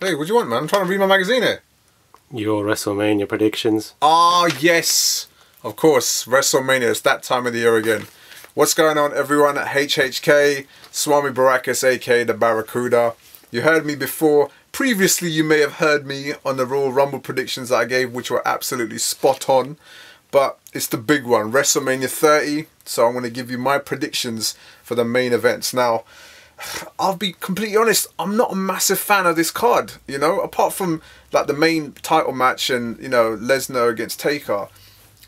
Hey, what do you want, man? I'm trying to read my magazine here. Your WrestleMania predictions. Ah, yes. Of course, WrestleMania. It's that time of the year again. What's going on, everyone at HHK? Swami Baracus, aka the Barracuda. You heard me before. Previously, you may have heard me on the Royal Rumble predictions that I gave, which were absolutely spot on. But it's the big one, WrestleMania 30. So I'm going to give you my predictions for the main events. Now, I'll be completely honest, I'm not a massive fan of this card, you know, apart from like the main title match and, you know, Lesnar against Taker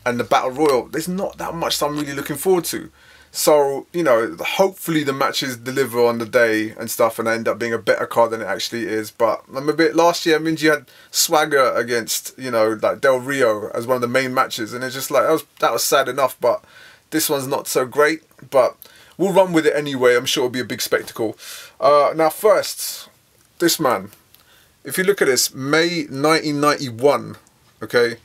and the Battle Royal. There's not that much that I'm really looking forward to. So, you know, hopefully the matches deliver on the day and stuff and end up being a better card than it actually is. But I'm a bit, last year, I mean, you had Swagger against, you know, like Del Rio as one of the main matches, and it's just like, that was sad enough, but this one's not so great. But we'll run with it anyway. I'm sure it'll be a big spectacle. Now first, this man. If you look at this, May 1991, okay?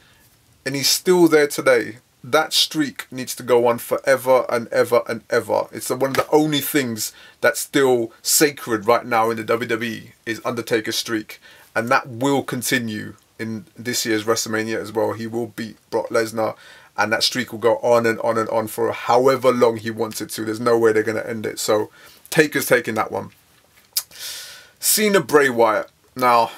And he's still there today. That streak needs to go on forever and ever and ever. It's one of the only things that's still sacred right now in the WWE is Undertaker's streak. And that will continue in this year's WrestleMania as well. He will beat Brock Lesnar. And that streak will go on and on and on for however long he wants it to. There's no way they're going to end it. So, Taker's taking that one. Cena, Bray Wyatt. Now,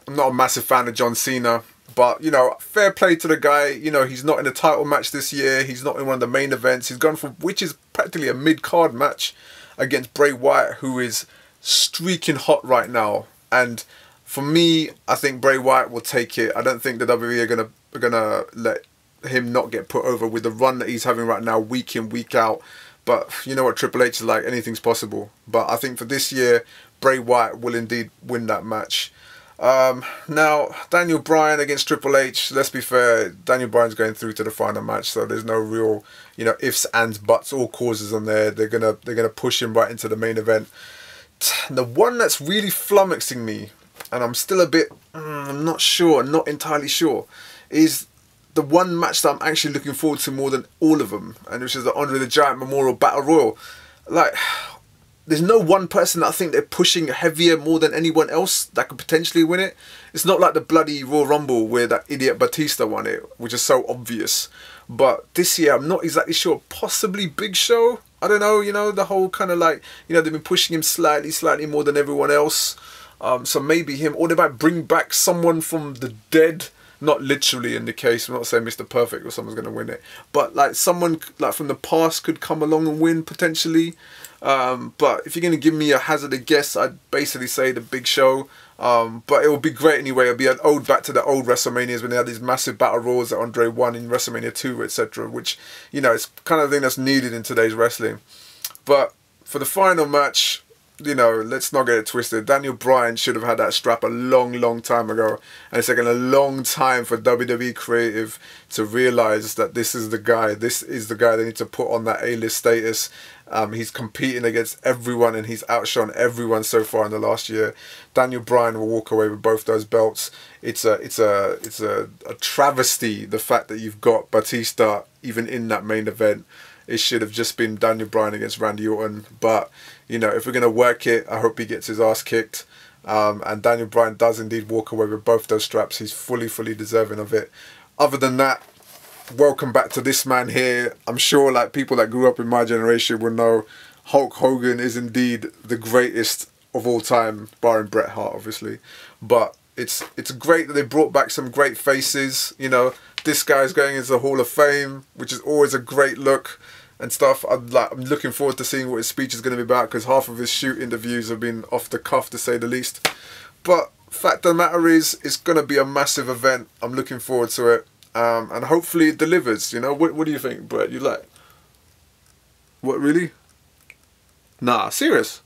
I'm not a massive fan of John Cena. But, you know, fair play to the guy. You know, he's not in a title match this year. He's not in one of the main events. He's gone for, which is practically a mid-card match against Bray Wyatt, who is streaking hot right now. And for me, I think Bray Wyatt will take it. I don't think the WWE are gonna let him not get put over with the run that he's having right now, week in, week out. But you know what Triple H is like, anything's possible. But I think for this year, Bray Wyatt will indeed win that match. Now, Daniel Bryan against Triple H, let's be fair, Daniel Bryan's going through to the final match, so there's no real, you know, ifs, ands, buts, all causes on there. They're gonna push him right into the main event. The one that's really flummoxing me, and I'm still a bit, I'm not sure, not entirely sure, is the one match that I'm actually looking forward to more than all of them, and which is the Andre the Giant Memorial Battle Royal. Like, there's no one person that I think they're pushing heavier more than anyone else that could potentially win it. It's not like the bloody Royal Rumble where that idiot Batista won it, which is so obvious. But this year, I'm not exactly sure. Possibly Big Show? I don't know, you know, the whole kind of like, you know, they've been pushing him slightly more than everyone else. So maybe him, or they might bring back someone from the dead. Not literally in the case, I'm not saying Mr. Perfect or someone's going to win it. But like someone like from the past could come along and win potentially. But if you're going to give me a hazarded guess, I'd basically say the Big Show. But it will be great anyway. It'll be an ode back to the old WrestleManias when they had these massive battle royals that Andre won in WrestleMania 2, etc. Which, you know, it's kind of thing that's needed in today's wrestling. But for the final match, you know, let's not get it twisted. Daniel Bryan should have had that strap a long time ago. And it's taken a long time for WWE Creative to realise that this is the guy. This is the guy they need to put on that A-list status. He's competing against everyone and he's outshone everyone so far in the last year. Daniel Bryan will walk away with both those belts. It's a travesty, the fact that you've got Batista even in that main event. It should have just been Daniel Bryan against Randy Orton. But, you know, if we're going to work it, I hope he gets his ass kicked. And Daniel Bryan does indeed walk away with both those straps. He's fully deserving of it. Other than that, welcome back to this man here. I'm sure like people that grew up in my generation will know Hulk Hogan is indeed the greatest of all time, barring Bret Hart, obviously. But it's great that they brought back some great faces. You know, this guy's going into the Hall of Fame, which is always a great look and stuff. I'm looking forward to seeing what his speech is going to be about, because half of his shoot interviews have been off the cuff, to say the least. But fact of the matter is, it's going to be a massive event. I'm looking forward to it, and hopefully it delivers. You know, what do you think, Brett? You like? What, really? Nah, serious.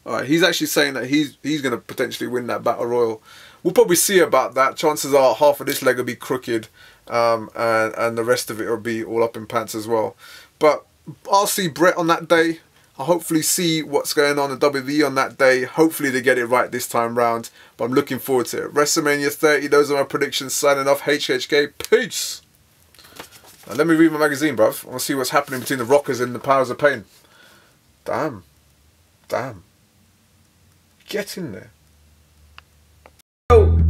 Alright, he's actually saying that he's going to potentially win that Battle Royal. We'll probably see about that. Chances are half of this leg will be crooked, and the rest of it will be all up in pants as well. But I'll see Brett on that day. I'll hopefully see what's going on in WWE on that day. Hopefully they get it right this time round. But I'm looking forward to it. WrestleMania 30, those are my predictions. Signing off, HHK. Peace! Now, let me read my magazine, bruv. I want to see what's happening between the Rockers and the Powers of Pain. Damn. Get in there.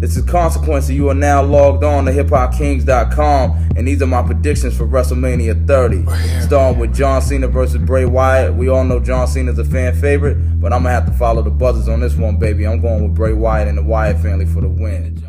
It's a consequence that you are now logged on to hiphopkings.com, and these are my predictions for WrestleMania 30. Starting with John Cena versus Bray Wyatt. We all know John Cena's a fan favorite, but I'm going to have to follow the buzzers on this one, baby. I'm going with Bray Wyatt and the Wyatt family for the win.